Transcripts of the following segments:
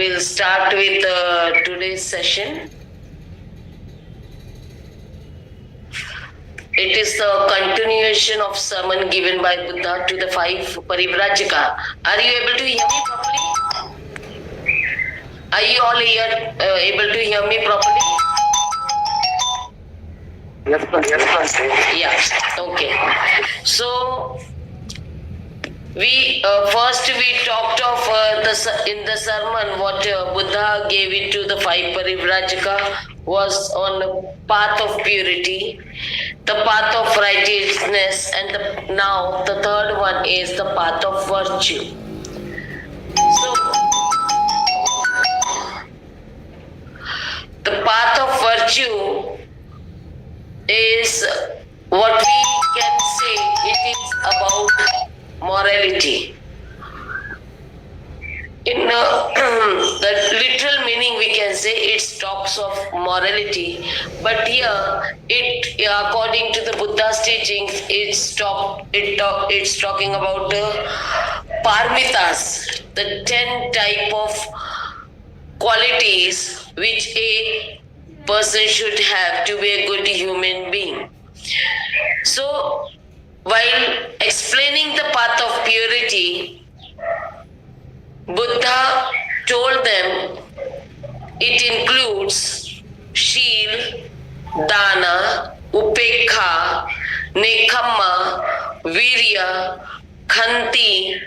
we'll start with today's session. It is the continuation of sermon given by Buddha to the 5 Parivrajaka. Are you able to hear me properly? Are you all here able to hear me properly? Yes, sir. Yeah, okay. So, we first talked of in the sermon what Buddha gave it to the 5 Parivrajaka was on the path of purity, the path of righteousness, and now the third one is the path of virtue. So, the path of virtue is what we can say it is about morality. In the literal meaning, we can say it talks of morality, but here, according to the Buddha's teachings, it's talking about Paramitas, the 10 type of qualities which a person should have to be a good human being. So, while explaining the path of purity, Buddha told them it includes Shil, Dana, Upekha, Nekhamma, Virya, Khanti,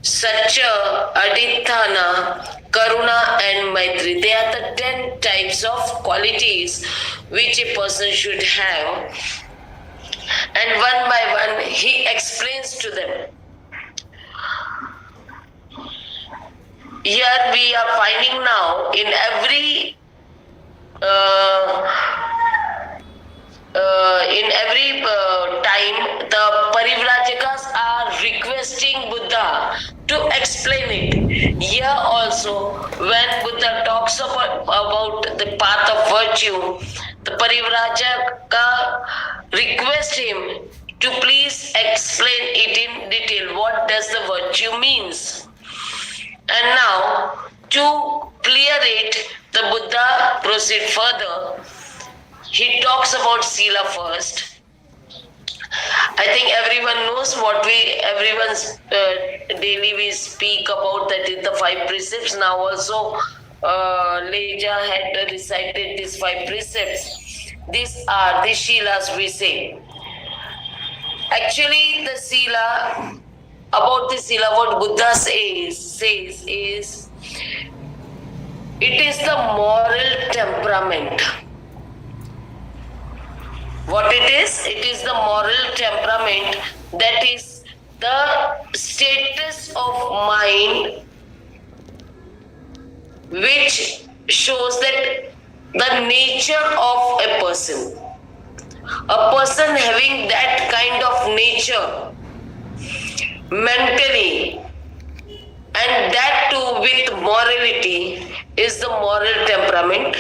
Satya, Adithana, Karuna and Maitri. They are the 10 types of qualities which a person should have. And one by one, he explains to them. Here we are finding now in every time the Parivrajakas are requesting Buddha to explain it. Here also, when Buddha talks about the path of virtue, the Parivrajaka request him to please explain it in detail. What does the virtue means? And now, to clear it, the Buddha proceeds further. He talks about Sila first. I think everyone knows what everyone's daily we speak about, that is the 5 precepts. Now also, Leja had recited these 5 precepts. These are the Shilas we say. Actually, the Sila, about the Sila, what Buddha says is, it is the moral temperament. What it is? It is the moral temperament, that is the status of mind which shows that the nature of a person. A person having that kind of nature mentally, and that too with morality, is the moral temperament.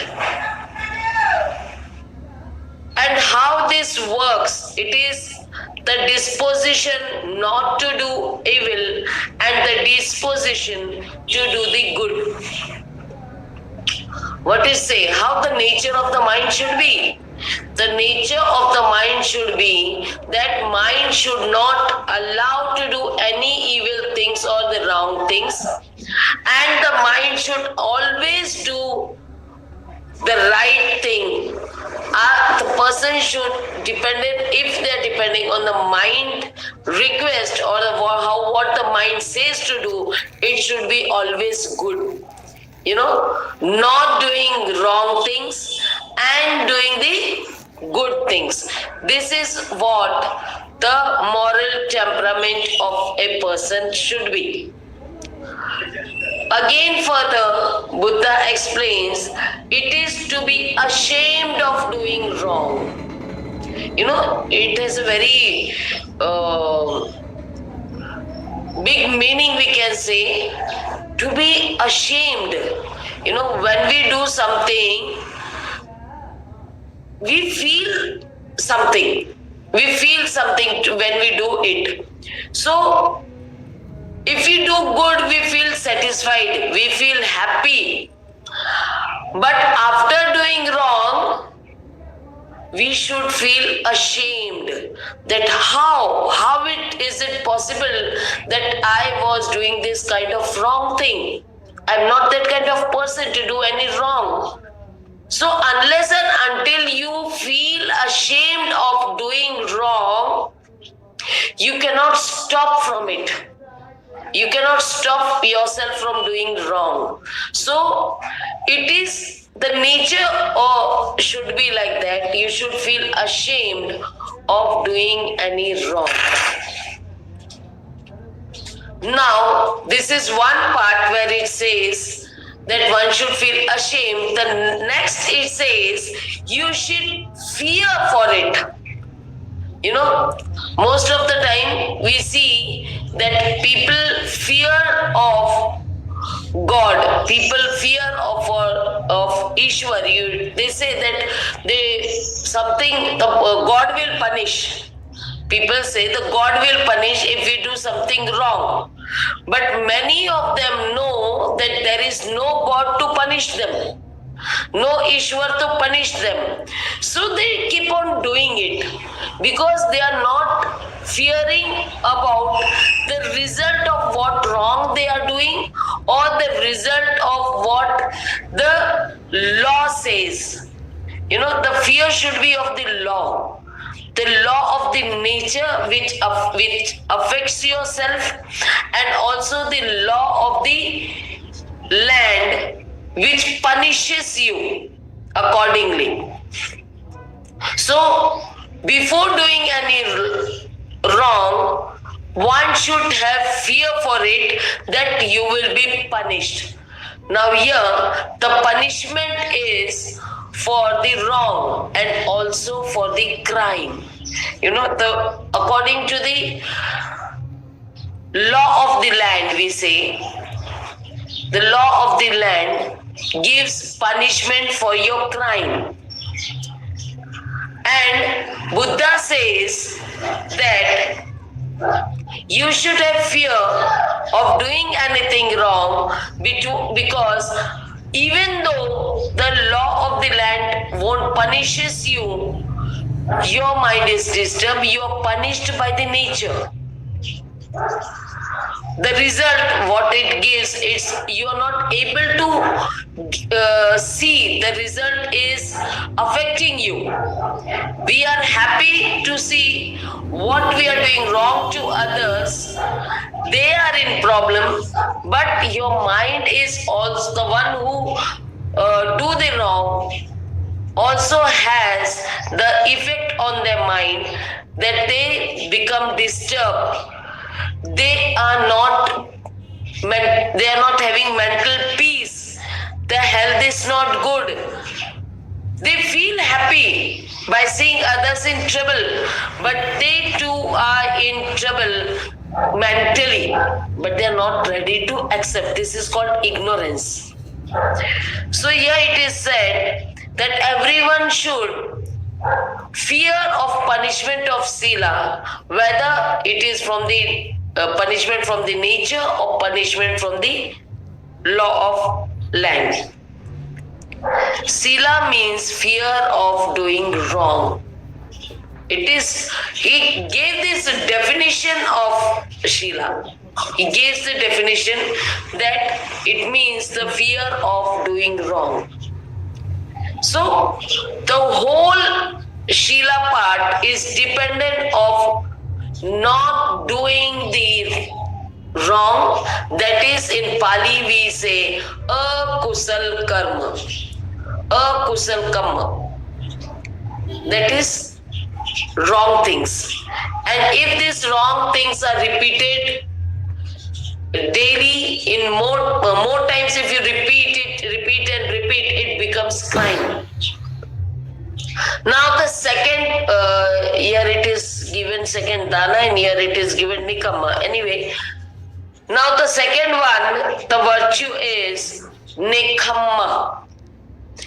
And how this works, it is the disposition not to do evil and the disposition to do the good. What is say? How the nature of the mind should be? The nature of the mind should be that mind should not allow to do any evil things or the wrong things, and the mind should always do the right thing. The person should if they are depending on the mind request or what the mind says to do, it should be always good. Not doing wrong things and doing the good things. This is what the moral temperament of a person should be. Again further, Buddha explains, it is to be ashamed of doing wrong. It has a very big meaning, we can say, to be ashamed. When we do something, we feel something. We feel something when we do it. So, if we do good, we feel satisfied, we feel happy. But after doing wrong, we should feel ashamed that how is it possible that I was doing this kind of wrong thing. I'm not that kind of person to do any wrong. So unless and until you feel ashamed of doing wrong, you cannot stop from it. You cannot stop yourself from doing wrong. So it is the nature or should be like that. You should feel ashamed of doing any wrong. Now, this is one part where it says that one should feel ashamed. The next it says you should fear for it. You know, most of the time we see that people fear of God, people fear of Ishwar. They say that God will punish. People say that God will punish if we do something wrong. But many of them know that there is no God to punish them, no Ishwar to punish them. So they keep on doing it because they are not fearing about the result of what wrong they are doing or the result of what the law says. You know, the fear should be of the law of the nature which affects yourself, and also the law of the land which punishes you accordingly. So, before doing any wrong, one should have fear for it that you will be punished. Now here, the punishment is for the wrong and also for the crime. You know, according to the law of the land, we say, the law of the land gives punishment for your crime. And Buddha says that you should have fear of doing anything wrong because even though the law of the land won't punishes you, your mind is disturbed, you are punished by the nature. The result, what it gives, is you are not able to see. The result is affecting you. We are happy to see what we are doing wrong to others. They are in problem, but your mind is also the one who do the wrong. Also has the effect on their mind that they become disturbed. They are not having mental peace. Their health is not good. They feel happy by seeing others in trouble, but they too are in trouble mentally, but they are not ready to accept. This is called ignorance. So here it is said that everyone should fear of punishment of sila, whether it is from the punishment from the nature or punishment from the law of land. Sila means fear of doing wrong. He gave this definition of Shila. He gives the definition that it means the fear of doing wrong. So the whole Shila part is dependent of not doing the wrong. That is, in Pali we say akusal karma. Akusal karma. That is wrong things. And if these wrong things are repeated daily, in more times, if you repeat and repeat, it becomes crime. Now the second, here it is given second dana and here it is given nikama. Anyway, now the second one, the virtue is nekhamma.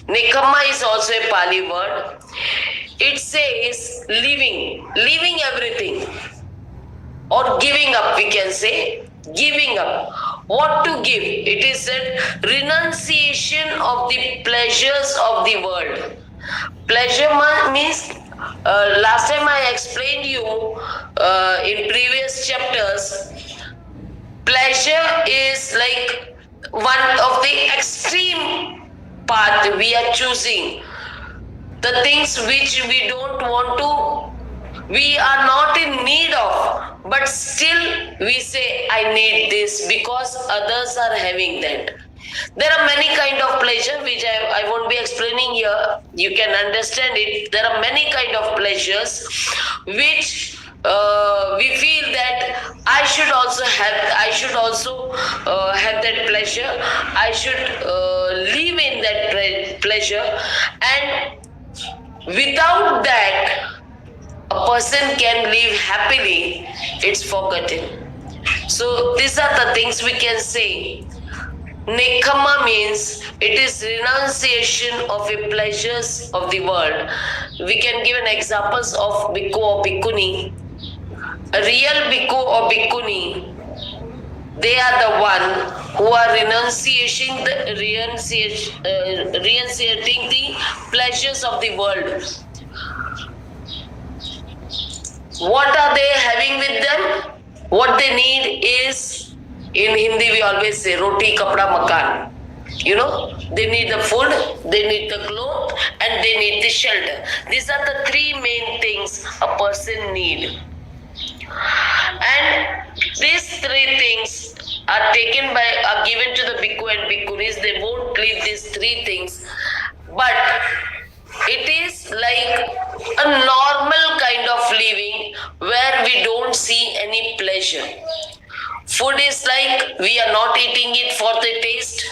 Nekhamma is also a Pali word. It says leaving everything or giving up, we can say. Giving up. What to give? It is said renunciation of the pleasures of the world. Pleasure means, last time I explained you in previous chapters, pleasure is like one of the extreme path we are choosing. The things which we don't want to, we are not in need of, but still we say, I need this because others are having that. There are many kind of pleasure which I won't be explaining here. You can understand it. There are many kind of pleasures which we feel that I should also have that pleasure. I should live in that pleasure, and without that a person can live happily. It's forgotten. So these are the things we can say. Nekama means it is renunciation of the pleasures of the world. We can give an examples of bhikkhu or bhikkhuni. A real bhikkhu or bhikkhuni, they are the one who are renunciating the pleasures of the world. What are they having with them? What they need is, in Hindi we always say, roti, kapda, makan. You know, they need the food, they need the clothes, and they need the shelter. These are the three main things a person needs. And these three things are given to the bhikkhu and bhikkhunis. They won't leave these three things, but it is like a normal kind of living where we don't see any pleasure. Food is like we are not eating it for the taste.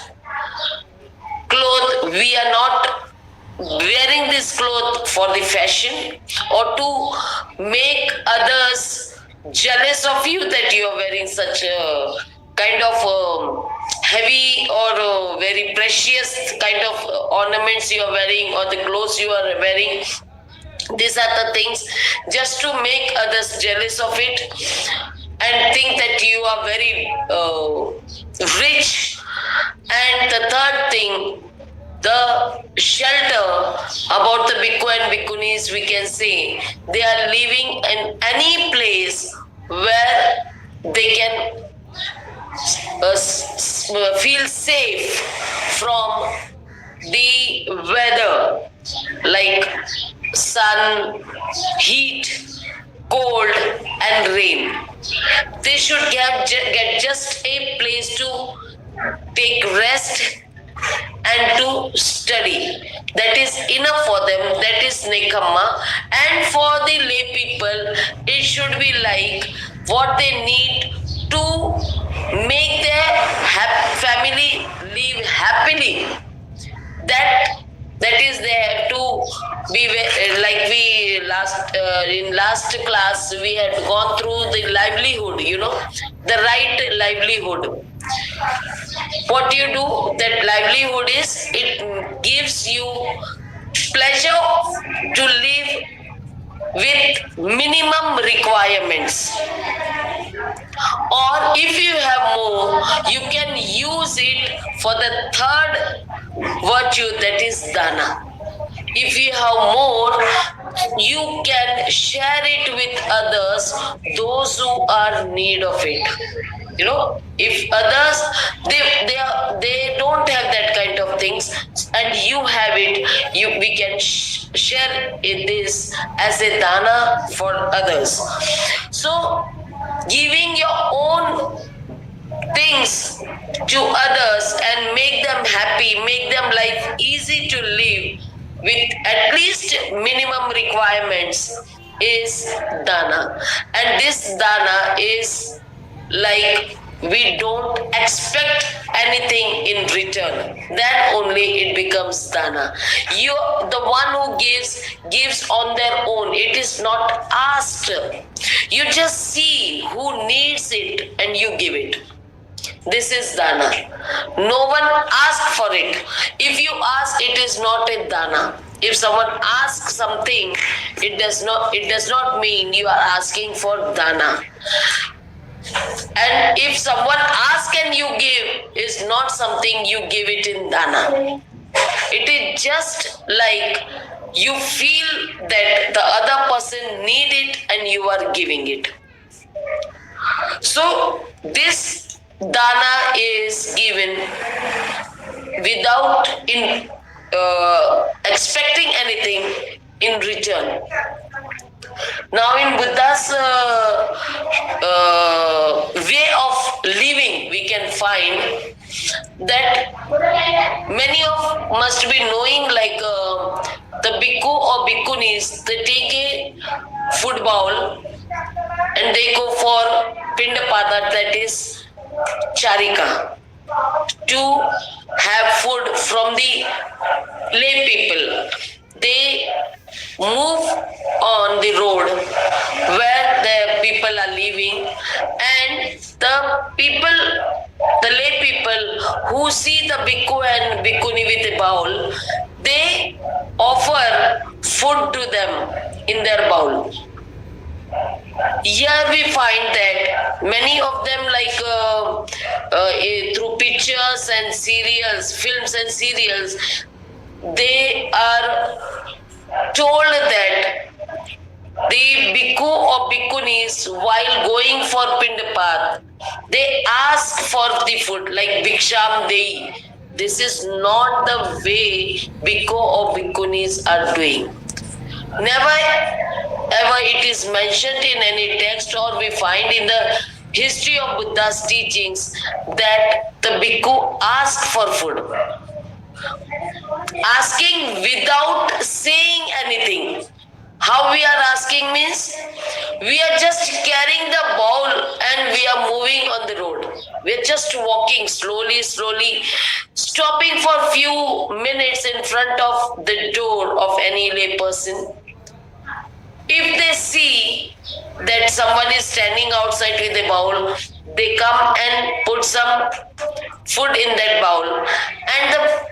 Clothes, we are not wearing this cloth for the fashion or to make others jealous of you that you are wearing such a kind of heavy or very precious kind of ornaments you are wearing, or the clothes you are wearing. These are the things just to make others jealous of it and think that you are very rich. And the third thing, the shelter about the bhikkhu and bhikkhunis, we can say they are living in any place where they can feel safe from the weather, like sun, heat, cold and rain. They should get just a place to take rest and to study. That is enough for them. That is nekama. And for the lay people, it should be like what they need to make their family live happily. That is there to be like we in last class we had gone through the livelihood, the right livelihood. What you do, that livelihood is, it gives you pleasure to live with minimum requirements. Or if you have more, you can use it for the third virtue, that is dana. If you have more, you can share it with others, those who are in need of it. If others they don't have that kind of things and you have it, we can share this as a dana for others. So giving your own things to others and make them happy, make them life easy to live with at least minimum requirements is dana. And this dana is like we don't expect anything in return. Then only it becomes dana. You, the one who gives on their own. It is not asked. You just see who needs it and you give it. This is dana. No one asks for it. If you ask, it is not a dana. If someone asks something, it does not mean you are asking for dana. And if someone asks and you give, is not something you give it in dana. It is just like you feel that the other person need it and you are giving it. So this dana is given without expecting anything in return. Now, in Buddha's way of living, we can find that many of must be knowing, like the bhikkhu or bhikkhunis, they take a food bowl and they go for pindapada, that is charika, to have food from the lay people. They move on the road where the people are living, and the lay people who see the bhikkhu and bhikkhuni with a bowl, they offer food to them in their bowl. Here we find that many of them, through pictures and serials, films and serials, they are told that the bhikkhu or bhikkhunis, while going for pindapat, they ask for the food, like bhiksham dei. This is not the way bhikkhu or bhikkhunis are doing. Never ever it is mentioned in any text, or we find in the history of Buddha's teachings that the bhikkhu asked for food. Asking without saying anything. How we are asking means, we are just carrying the bowl and we are moving on the road. We are just walking slowly, stopping for a few minutes in front of the door of any lay person. If they see that someone is standing outside with a bowl, they come and put some food in that bowl, and the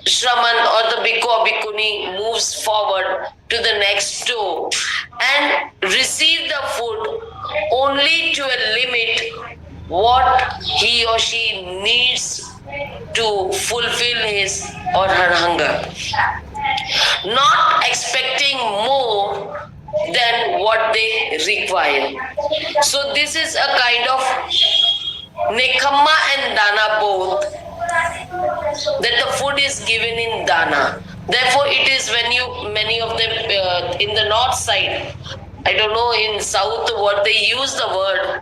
Shraman or the bhikkhu or bhikkhuni moves forward to the next door and receive the food only to a limit what he or she needs to fulfill his or her hunger, not expecting more than what they require. So this is a kind of nekamma and dana both, that the food is given in dana. Therefore, it is when many of them in the north side, I don't know in south what they use the word,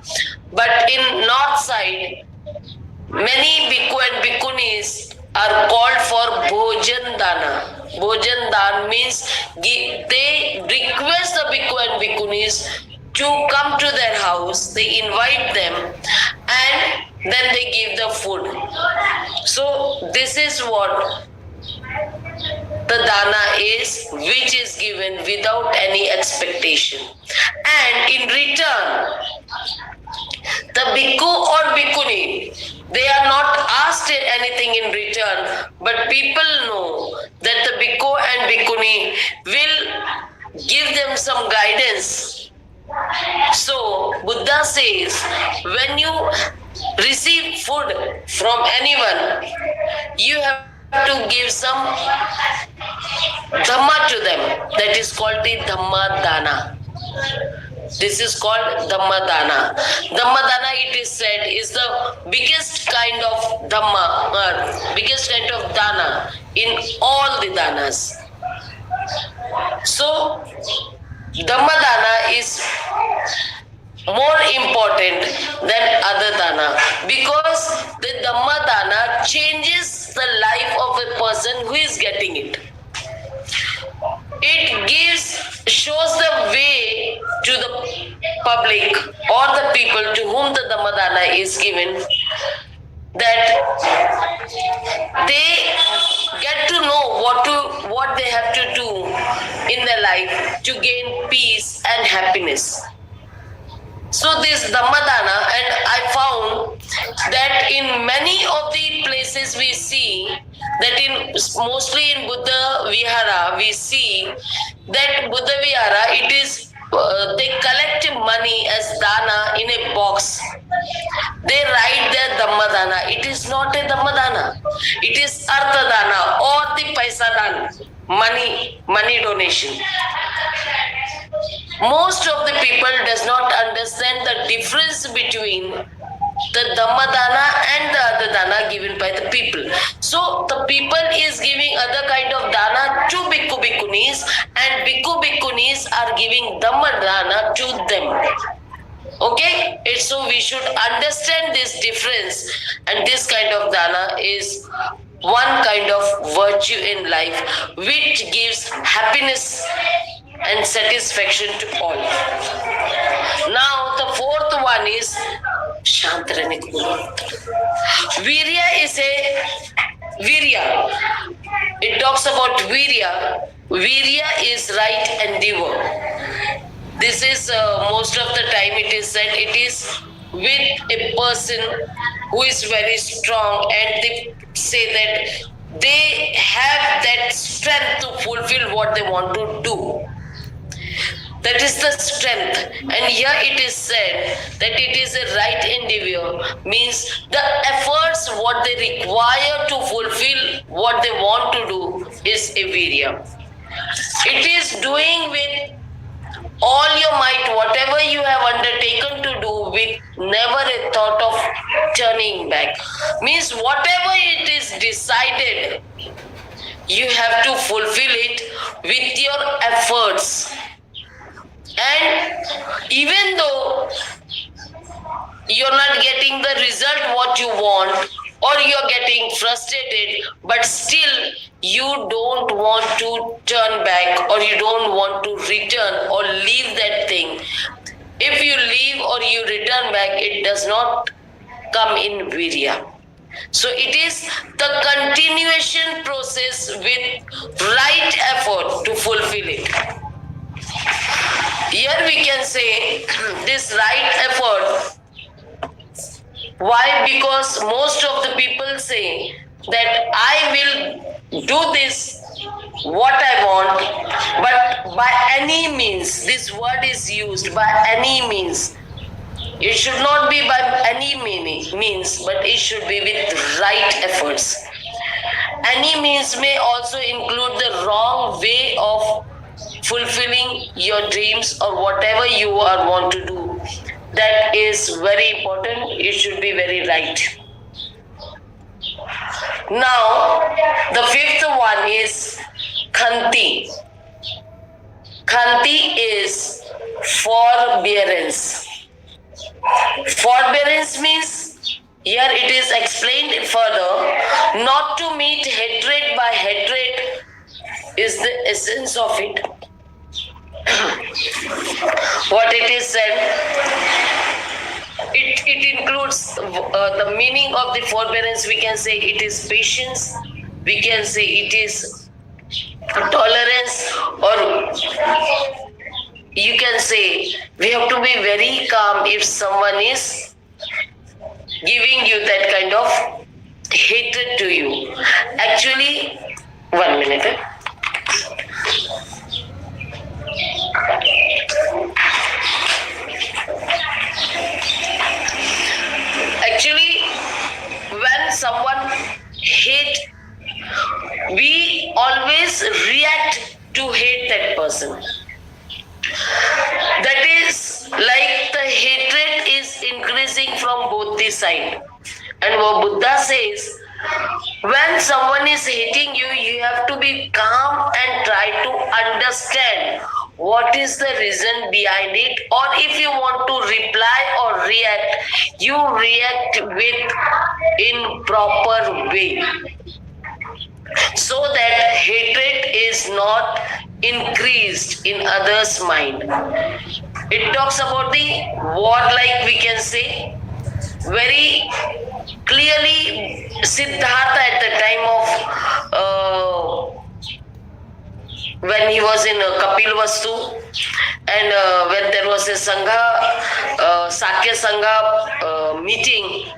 but in north side, many bhikkhu and bhikkhunis are called for bhojan dana. Bhojan dana means they request the bhikkhu and bhikkhunis to come to their house, they invite them, and then they give the food. So this is what the dana is, which is given without any expectation. And in return, the bhikkhu or bhikkhuni, they are not asked anything in return, but people know that the bhikkhu and bhikkhuni will give them some guidance. So Buddha says, when you receive food from anyone, you have to give some dhamma to them. That is called the dhamma dana. This is called dhamma dana. Dhamma dana, it is said, is the biggest kind of dhamma, biggest kind of dana in all the danas. So dhamma dana is more important than other dana, because the dhamma dana changes the life of a person who is getting it. It shows the way to the public or the people to whom the dhamma dana is given, that they get to know what they have to do in their life to gain peace and happiness. So this Dhammadana, and I found that in many of the places we see that mostly in Buddha Vihara, we see that Buddha Vihara, it is they collect money as dana in a box. They write their Dhammadana. It is not a Dhammadana. It is Arthadana or the Paisa Dana, money donation. Most of the people does not understand the difference between the Dhammadana and the other dana given by the people. So the people is giving other kind of dana to Bhikkhu Bhikkhunis, and Bhikkhu Bhikkhunis are giving Dhammadana to them. Okay, so we should understand this difference, and this kind of dana is one kind of virtue in life which gives happiness and satisfaction to all. Now the fourth one is Shantarani. Virya is a Virya. It talks about Virya. Virya is right endeavor. This is most of the time it is said it is with a person who is very strong, and they say that they have that strength to fulfill what they want to do. That is the strength. And here it is said that it is a right endeavor, means the efforts what they require to fulfill what they want to do is a virya. It is doing with all your might, whatever you have undertaken to do, with never a thought of turning back. Means whatever it is decided, you have to fulfill it with your efforts. And even though you're not getting the result what you want, or you're getting frustrated, but still you don't want to turn back, or you don't want to return or leave that thing. If you leave or you return back, it does not come in virya. So it is the continuation process with right effort to fulfill it. Here we can say this right effort. Why? Because most of the people say that I will do this what I want, but by any means. This word is used, by any means. It should not be by any means, but it should be with right efforts. Any means may also include the wrong way of fulfilling your dreams or whatever you are want to do. That is very important. It should be very right. Now, the fifth one is Khanti. Khanti is forbearance. Forbearance means, here it is explained further, not to meet hatred by hatred is the essence of it. What it is said, it includes the meaning of the forbearance. We can say it is patience, we can say it is tolerance, or you can say we have to be very calm if someone is giving you that kind of hatred to you. Actually, 1 minute. Actually, when someone hate, we always react to hate that person. That is like the hatred is increasing from both the side. And what Buddha says, when someone is hating you, you have to be calm and try to understand what is the reason behind it, or if you want to reply or react, you react with in proper way, so that hatred is not increased in others' mind. It talks about the war, like we can say very clearly. Siddhartha at the time of when he was in Kapilvastu, and when there was a Sangha, Sakya Sangha meeting,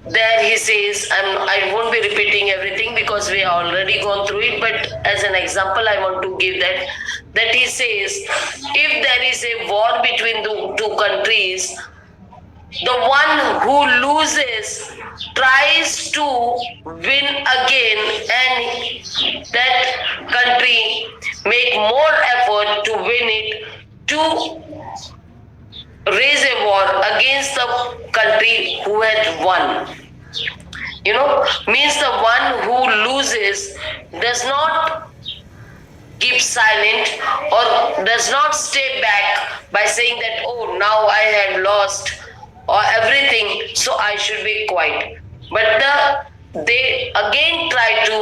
there he says, I won't be repeating everything because we have already gone through it, but as an example I want to give that that he says, if there is a war between the two countries, the one who loses tries to win again, and that country make more effort to win it, to raise a war against the country who had won. Means the one who loses does not keep silent or does not stay back by saying that, oh, now I have lost or everything, so I should be quiet. But they again try to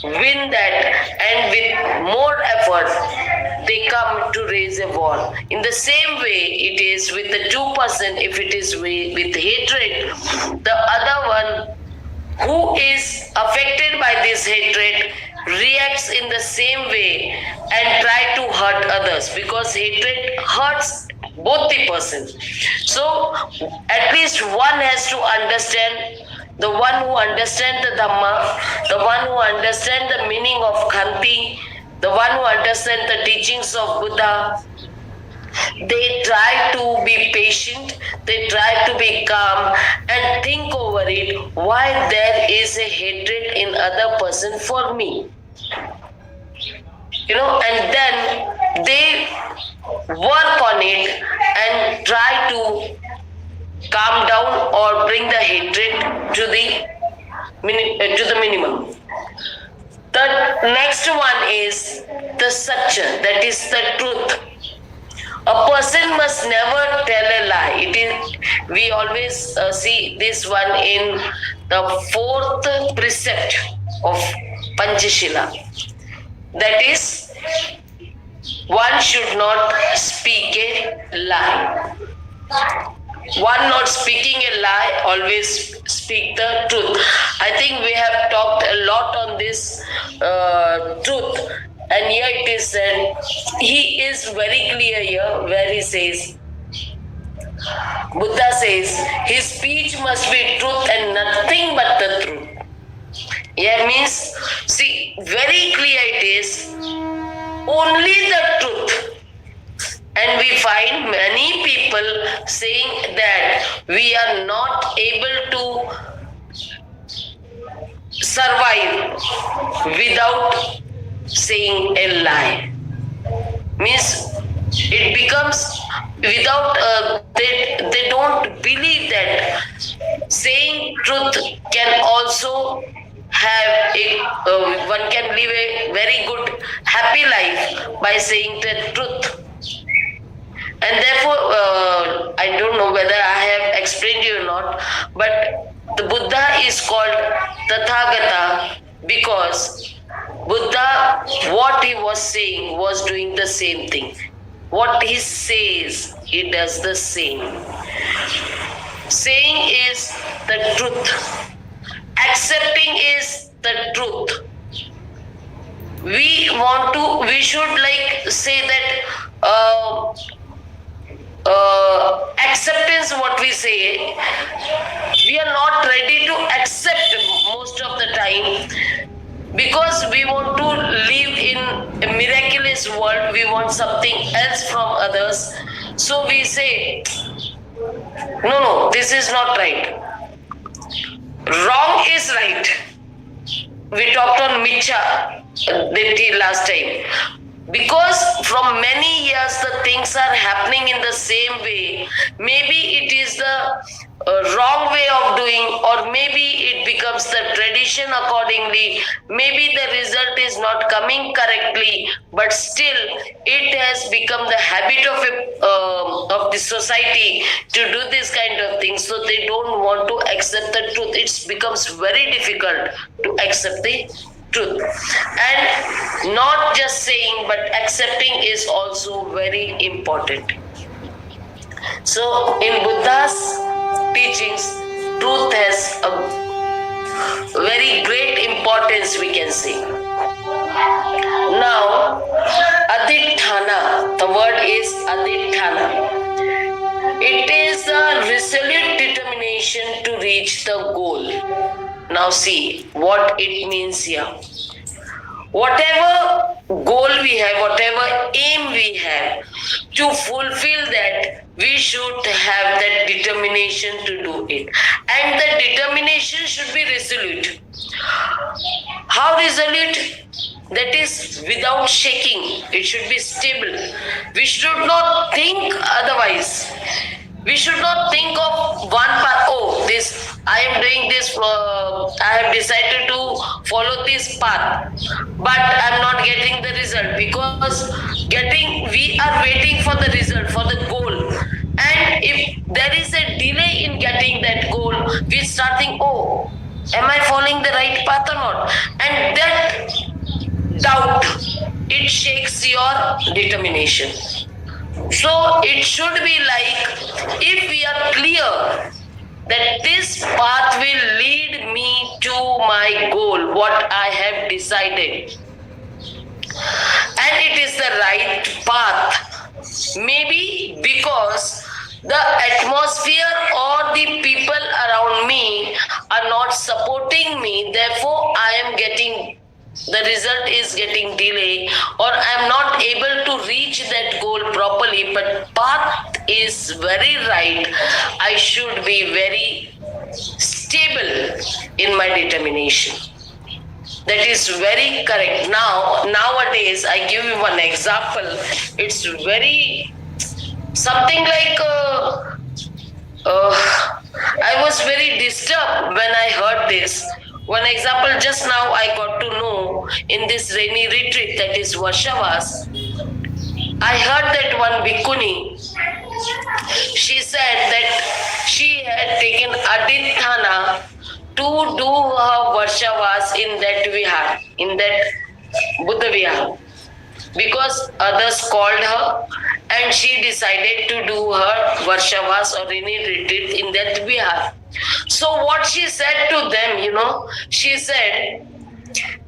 win that, and with more effort they come to raise a war. In the same way it is with the two person. If it is with hatred, the other one who is affected by this hatred reacts in the same way and try to hurt others, because hatred hurts both the person. So at least one has to understand, the one who understands the Dhamma, the one who understands the meaning of Khanti, the one who understands the teachings of Buddha. They try to be patient, they try to be calm and think over it, why there is a hatred in other person for me. And then they work on it and try to calm down or bring the hatred to the minimum. The next one is the Satya, that is the truth. A person must never tell a lie. We always see this one in the fourth precept of Panchashila. That is, one should not speak a lie. One not speaking a lie, always speak the truth. I think we have talked a lot on this truth. And here it is said, he is very clear here where he says, Buddha says, his speech must be truth and nothing but the truth. Here means, see, very clear it is, only the truth. And we find many people saying that we are not able to survive without saying a lie. Means it becomes without they don't believe that saying truth can also have one can live a very good happy life by saying the truth. And therefore I don't know whether I have explained you or not, but the Buddha is called Tathagata because Buddha, what he was saying, was doing the same thing. What he says, he does the same. Saying is the truth. Accepting is the truth. We should say that acceptance, what we say, we are not ready to accept most of the time. Because we want to live in a miraculous world, we want something else from others. So we say, no, this is not right. Wrong is right. We talked on Micha last time. Because from many years the things are happening in the same way. Maybe it is the wrong way of doing, or maybe it becomes the tradition accordingly. Maybe the result is not coming correctly, but still it has become the habit of the society to do this kind of things. So they don't want to accept the truth. It becomes very difficult to accept the truth. And not just saying, but accepting is also very important. So in Buddha's teachings, truth has a very great importance, we can say. Now, adhitthana, the word is adhitthana. It is a resolute determination to reach the goal. Now see what it means here. whatever goal we have, whatever aim we have, to fulfill that, we should have that determination to do it. And the determination should be resolute. How resolute? That is without shaking. It should be stable. We should not think otherwise. We should not think of one path. Oh, this I am doing this. I have decided to follow this path, but I'm not getting the result because we are waiting for the result, for the goal. And if there is a delay in getting that goal, we start thinking, oh, am I following the right path or not? And that doubt, it shakes your determination. So it should be like, if we are clear that this path will lead me to my goal, what I have decided, and it is the right path, maybe because the atmosphere or the people around me are not supporting me, therefore I am getting, the result is getting delay, or I am not able to reach that goal properly, but path is very right. I should be very stable in my determination. That is very correct. Nowadays, I give you one example. It's very something like I was very disturbed when I heard this. One example, just now I got to know in this rainy retreat, that is Varshavas, I heard that one bhikkhuni, she said that she had taken adithana to do her Varshavas in that vihar, in that Buddha vihar, because others called her and she decided to do her Varshavas or any retreat in that vihar. So what she said to them, she said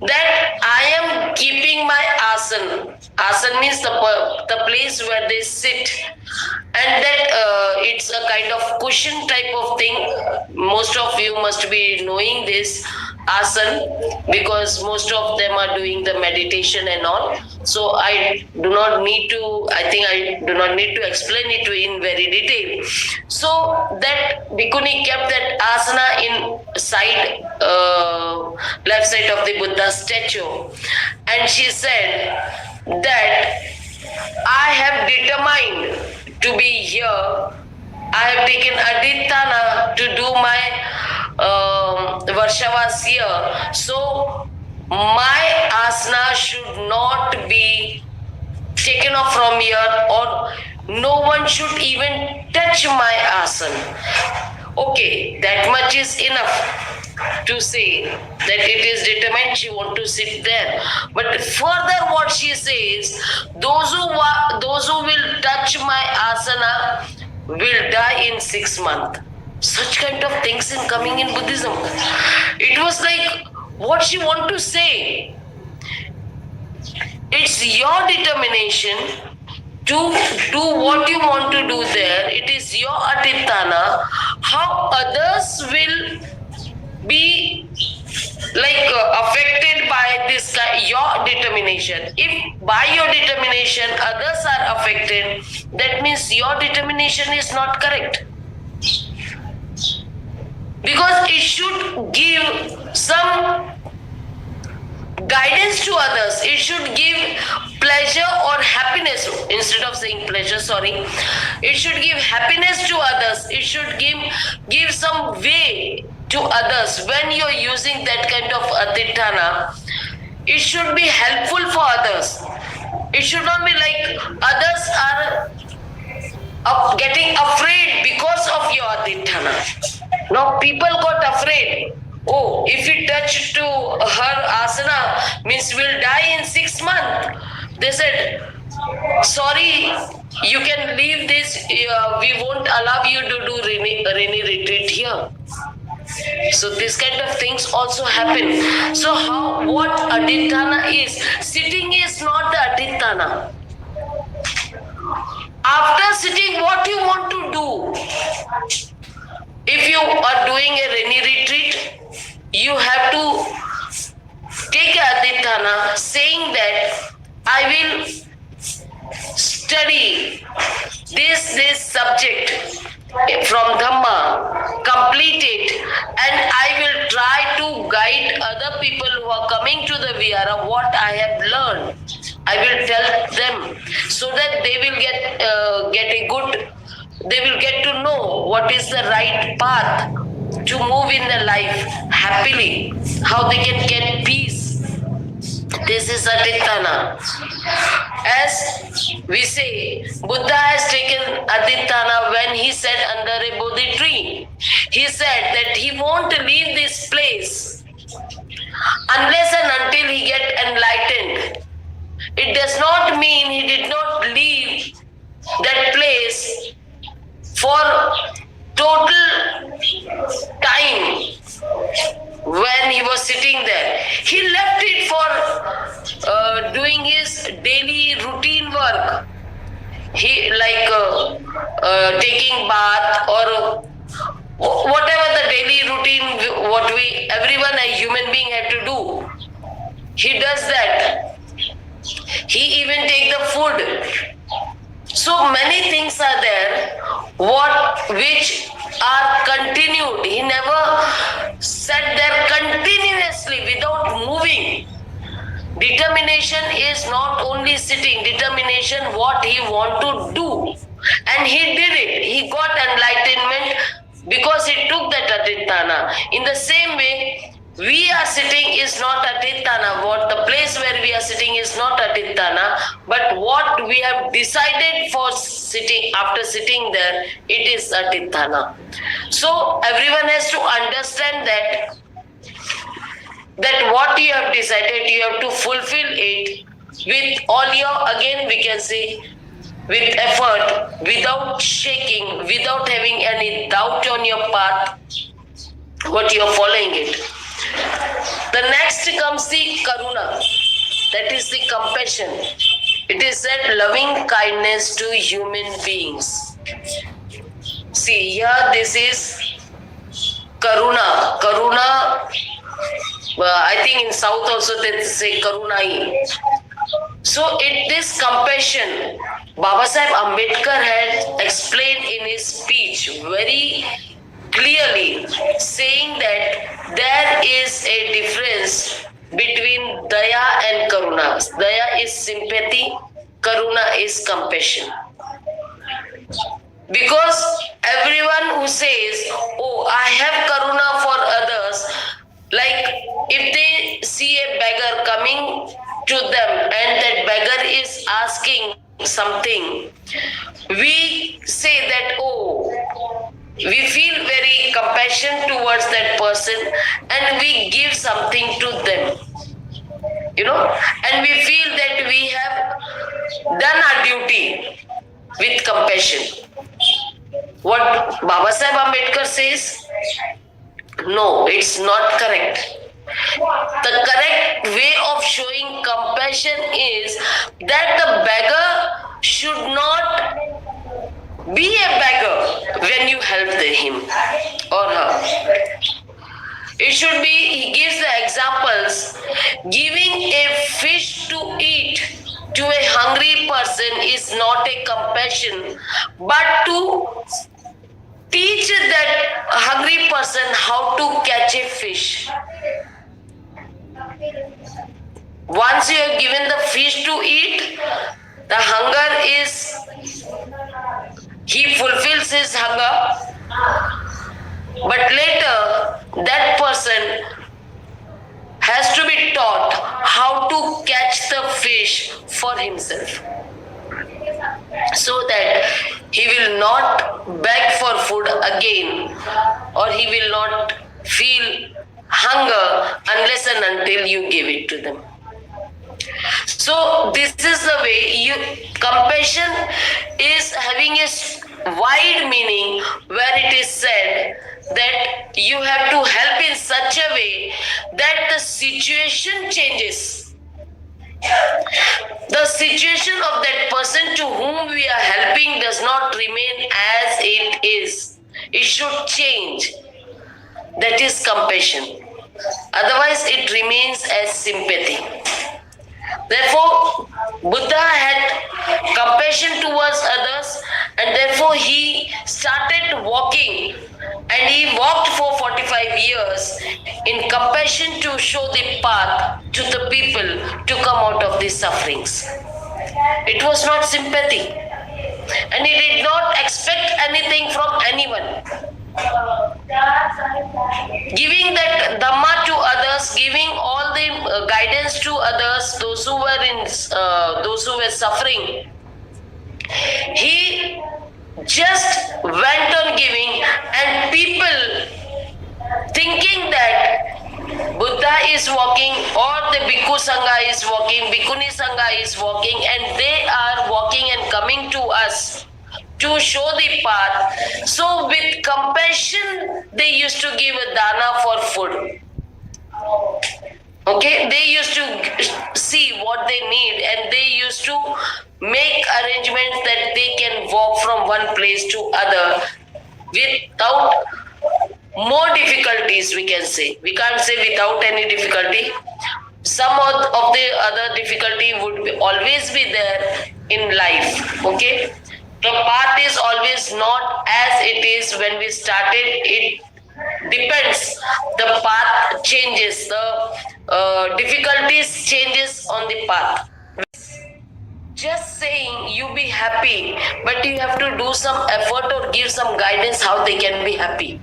that I am keeping my asan. Asan means the place where they sit, and that it's a kind of cushion type of thing. Most of you must be knowing this asan because most of them are doing the meditation and all. So I do not need to explain it in very detail. So that bhikkhuni kept that asana in side, left side of the Buddha statue, and she said that I have determined to be here. I have taken adithana to do my Varshavas here. So my asana should not be taken off from here, or no one should even touch my asana. Okay, that much is enough to say that it is determined she want to sit there. But further what she says, those who will touch my asana will die in 6 months. Such kind of things in coming in Buddhism. It was like, what she want to say? It's your determination to do what you want to do there. It is your adithana. How others will be affected by this your determination. If by your determination others are affected, that means your determination is not correct. Because it should give some guidance to others. It should give pleasure or happiness. Instead of saying pleasure, it should give happiness to others. It should give some way to others. When you're using that kind of adithana, it should be helpful for others. It should not be like others are getting afraid because of your adithana. Now people got afraid. Oh, if we touch to her asana, means we'll die in 6 months. They said, sorry, you can leave this. We won't allow you to do rainy retreat here. So this kind of things also happen. So what adithana is? Sitting is not the adithana. After sitting, what you want to do? If you are doing a rainy retreat, you have to take a adithana. Aditana saying that I will study this subject from Dhamma, complete it, and I will try to guide other people who are coming to the Vihara what I have learned. I will tell them so that they will they will get to know what is the right path to move in their life happily, how they can get peace. This is Aditana. As we say, Buddha has taken Aditana when he sat under a Bodhi tree. He said that he won't leave this place unless and until he get enlightened. It does not mean he did not leave that place for total time when he was sitting there. He left it for doing his daily routine work. He taking bath or whatever the daily routine what everyone a human being had to do. He does that. He even take the food. So many things are there which are continued. He never sat there continuously without moving. Determination is not only sitting, determination what he want to do. And he did it. He got enlightenment because he took that Aditana. In the same way, we are sitting is not Aditana. What the place where we are sitting is not Aditana, but what we have decided for sitting, after sitting there, it is Aditana. So everyone has to understand that what you have decided, you have to fulfill it with all your, again we can say, with effort, without shaking, without having any doubt on your path, what you are following it. The next comes the karuna, that is the compassion. It is that loving kindness to human beings. See, here this is karuna. Karuna, I think in South also they say karunai. So it is compassion. Babasaheb Ambedkar had explained in his speech very clearly, saying that there is a difference between daya and karuna. Daya is sympathy, karuna is compassion. Because everyone who says, oh, I have karuna for others, like if they see a beggar coming to them and that beggar is asking something, we say that, oh, we feel very compassion towards that person and we give something to them, and we feel that we have done our duty with compassion. What Babasaheb Ambedkar says, no, it's not correct. The correct way of showing compassion is that the beggar should not be a beggar when you help him or her. It should be, he gives the examples, giving a fish to eat to a hungry person is not a compassion, but to teach that hungry person how to catch a fish. Once you have given the fish to eat, the hunger is, he fulfills his hunger, but later that person has to be taught how to catch the fish for himself, so that he will not beg for food again, or he will not feel hunger unless and until you give it to them. So this is the way compassion is having a wide meaning, where it is said that you have to help in such a way that the situation changes. The situation of that person to whom we are helping does not remain as it is. It should change. That is compassion. Otherwise, it remains as sympathy. Therefore, Buddha had compassion towards others, and therefore he started walking, and he walked for 45 years in compassion to show the path to the people to come out of these sufferings. It was not sympathy, and he did not expect anything from anyone. Giving that Dhamma to others, giving all the guidance to others, those who were suffering, he just went on giving, and people thinking that Buddha is walking or the Bhikkhu Sangha is walking, Bhikkhuni Sangha is walking, and they are walking and coming to us to show the path. So with compassion, they used to give a dana for food. Okay, they used to see what they need, and they used to make arrangements that they can walk from one place to other without more difficulties, we can say. We can't say without any difficulty. Some of the other difficulty would always be there in life. Okay, the path is always not as it is when we started. It depends. The path changes. The difficulties changes on the path. Just saying you be happy, but you have to do some effort or give some guidance how they can be happy.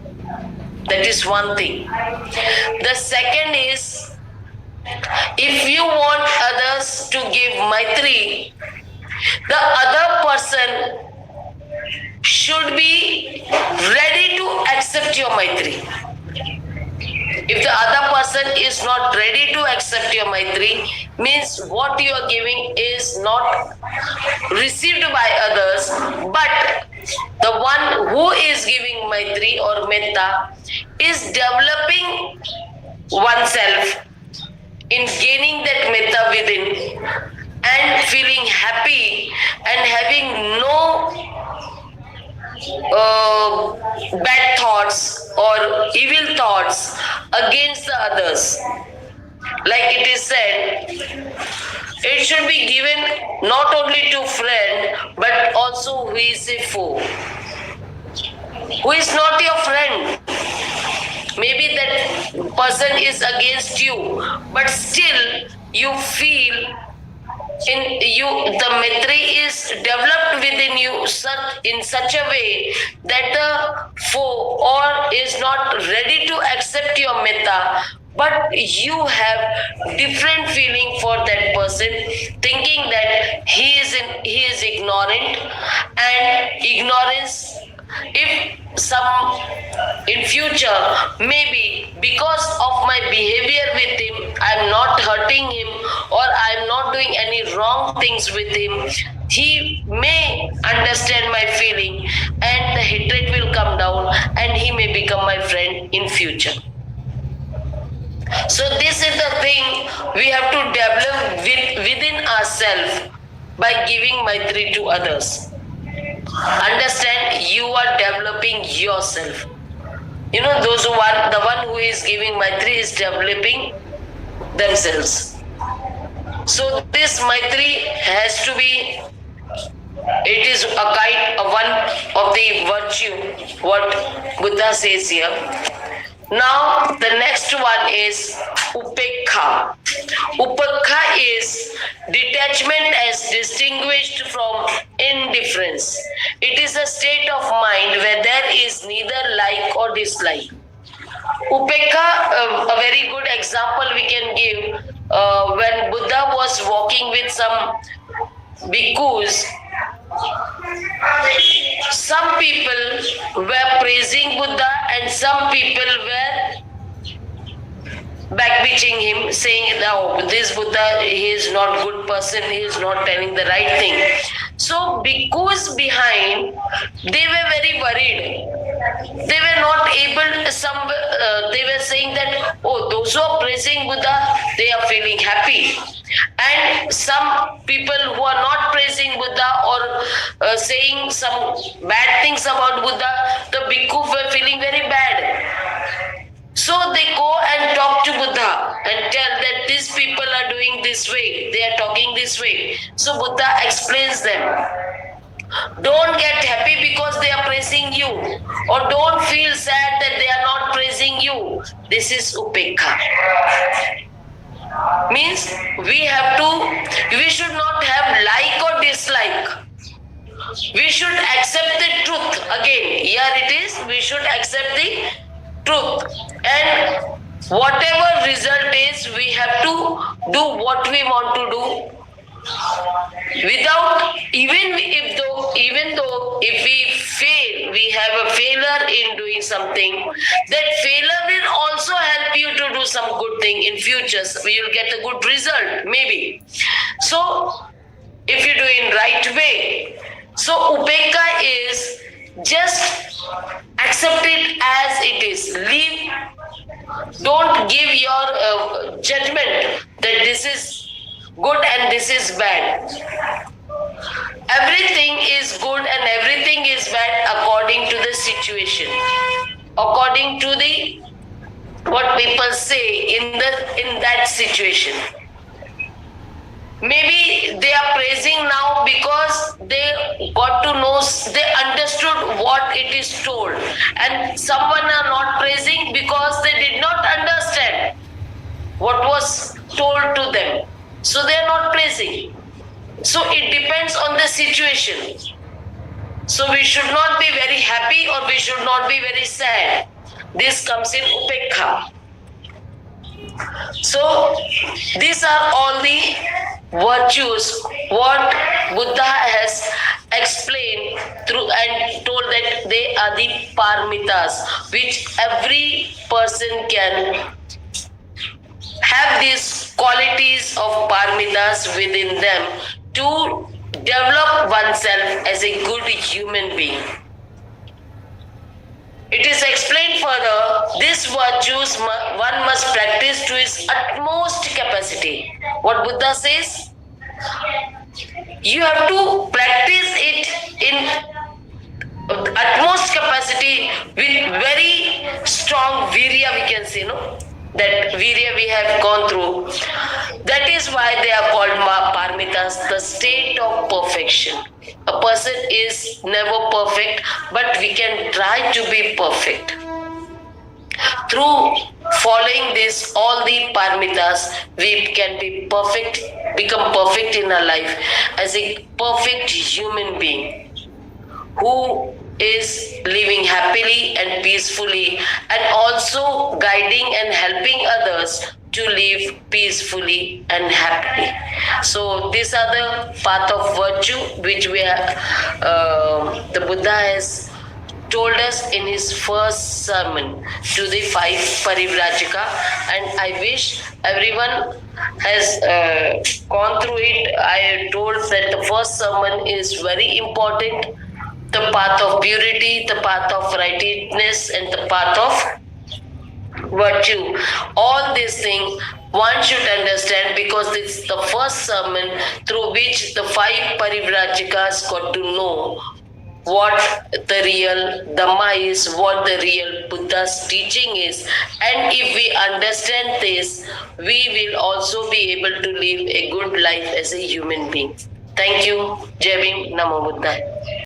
That is one thing. The second is, if you want others to give Maitri, the other person should be ready to accept your Maitri. If the other person is not ready to accept your Maitri, means what you are giving is not received by others, but the one who is giving Maitri or Metta is developing oneself in gaining that Metta within and feeling happy and having no bad thoughts or evil thoughts against the others. Like it is said, it should be given not only to friend but also who is a foe, who is not your friend. Maybe that person is against you, but still you feel in you the Maitri is developed within you in such a way that the foe or is not ready to accept your Metta, but you have different feeling for that person, thinking that he is ignorant, and ignorance, if some in future, maybe because of my behavior with him, I'm not hurting him or I'm not doing any wrong things with him, he may understand my feeling and the hatred will come down and he may become my friend in future. So this is the thing we have to develop within ourselves by giving Maitri to others. Understand, you are developing yourself. You know, the one who is giving Maitri is developing themselves. So this Maitri has to be, it is one of the virtue, what Buddha says here. Now the next one is Upekha. Upekha is detachment as distinguished from indifference. It is a state of mind where there is neither like or dislike. Upekha, a very good example we can give, when Buddha was walking with some bhikkhus, some people were praising Buddha and some people were backbitching him, saying, no, this Buddha, he is not good person, he is not telling the right thing. So bhikkhus behind, they were very worried. They were not able, they were saying that, oh, those who are praising Buddha, they are feeling happy. And some people who are not praising Buddha or saying some bad things about Buddha, the bhikkhus were feeling very bad. So they go and talk to Buddha and tell that these people are doing this way, they are talking this way. So Buddha explains them. Don't get happy because they are praising you, or don't feel sad that they are not praising you. This is upekha. Means we should not have like or dislike. We should accept the truth. Again, here it is, we should accept the truth. And whatever result is, we have to do what we want to do without, even though if we fail, we have a failure in doing something, that failure will also help you to do some good thing in future. So you will get a good result, maybe. So if you do in right way, so upekha is just accept it as it is. Leave, don't give your judgment that this is good and this is bad. Everything is good and everything is bad according to the situation, according to the what people say in that situation. Maybe they are praising now because they got to know, they understood what it is told, and someone are not praising because they did not understand what was told to them. So they are not praising. So it depends on the situation. So we should not be very happy or we should not be very sad. This comes in upekha. So these are all the virtues what Buddha has explained through and told that they are the paramitas, which every person can have these qualities of paramitas within them to develop oneself as a good human being. It is explained further, these virtues one must practice to his utmost capacity. What Buddha says, you have to practice it in utmost capacity with very strong virya, we can say, no? That virya we have gone through. That is why they are called paramitas, the state of perfection. A person is never perfect, but we can try to be perfect. Through following this, all the paramitas, we can be perfect, become perfect in our life as a perfect human being who is living happily and peacefully, and also guiding and helping others to live peacefully and happily. So these are the path of virtue which the Buddha has told us in his first sermon to the 5 Parivrajika, and I wish everyone has gone through it. I told that the first sermon is very important. The path of purity, the path of righteousness, and the path of virtue. All these things one should understand because this is the first sermon through which the 5 Parivrajikas got to know what the real Dhamma is, what the real Buddha's teaching is. And if we understand this, we will also be able to live a good life as a human being. Thank you. Jai Bhim. Namo Buddhaya.